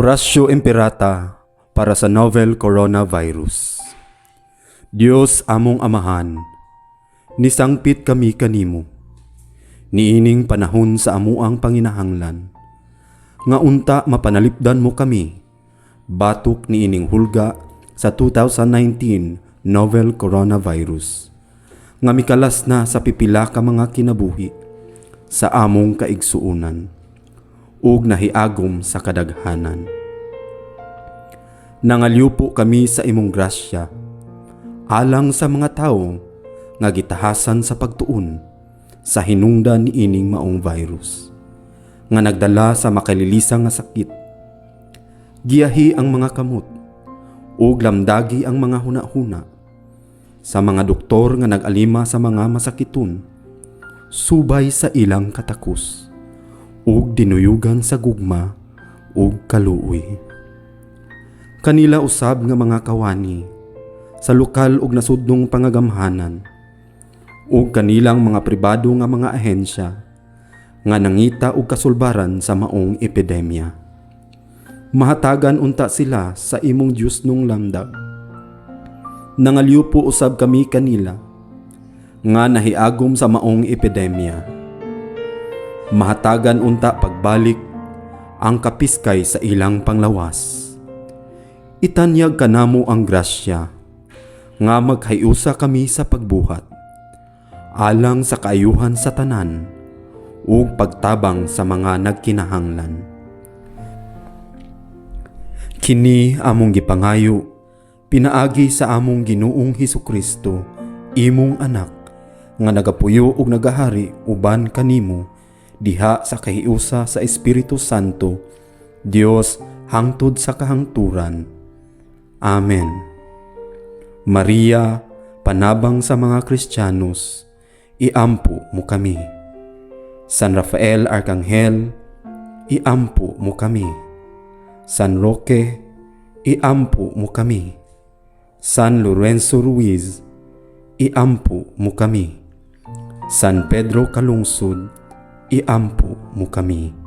Oratio Imperata para sa novel Coronavirus. Dios among amahan, nisangpit kami kanimo, niining panahon sa amuang panginahanglan. Nga unta mapanalipdan mo kami, batok niining hulga sa 2019 novel Coronavirus. Nga mikalas na sa pipila ka mga kinabuhi, sa among kaigsuunan, ug nahiagom sa kadaghanan. Nangalyupo kami sa imong grasya, alang sa mga tawo nga gitahasan sa pagtuon sa hinungdan ni ining maong virus, nga nagdala sa makalilisang nga sakit. Giyahi ang mga kamot, ug lamdagi ang mga hunahuna, sa mga doktor nga nag-alima sa mga masakiton, subay sa ilang katakos, ug dinuyugan sa gugma ug kaluoy. Kanila usab nga mga kawani sa lokal ug nasudnong pangagamhanan, ug kanilang mga pribado nga mga ahensya nga nangita og kasulbaran sa maong epidemya. Mahatagan unta sila sa imong Dios nung lamdag. Nangalyupo usab kami kanila nga nahiagom sa maong epidemya. Mahatagan unta pagbalik ang kapiskay sa ilang panglawas. Itanyag kanamo ang grasya nga maghayusa kami sa pagbuhat, alang sa kaayuhan sa tanan ug pagtabang sa mga nagkinahanglan. Kini among gipangayo pinaagi sa among Ginoong Hesukristo, imong anak, nga nagapuyo ug nagahari uban kanimo diha sa kahiusa sa Espiritu Santo, Dios hangtod sa kahangturan. Amen. Maria, panabang sa mga Kristiyanos, iampo mo kami. San Rafael Arkanghel, iampo mo kami. San Roque, iampo mo kami. San Lorenzo Ruiz, iampo mo kami. San Pedro Calungsod, iampo mo kami.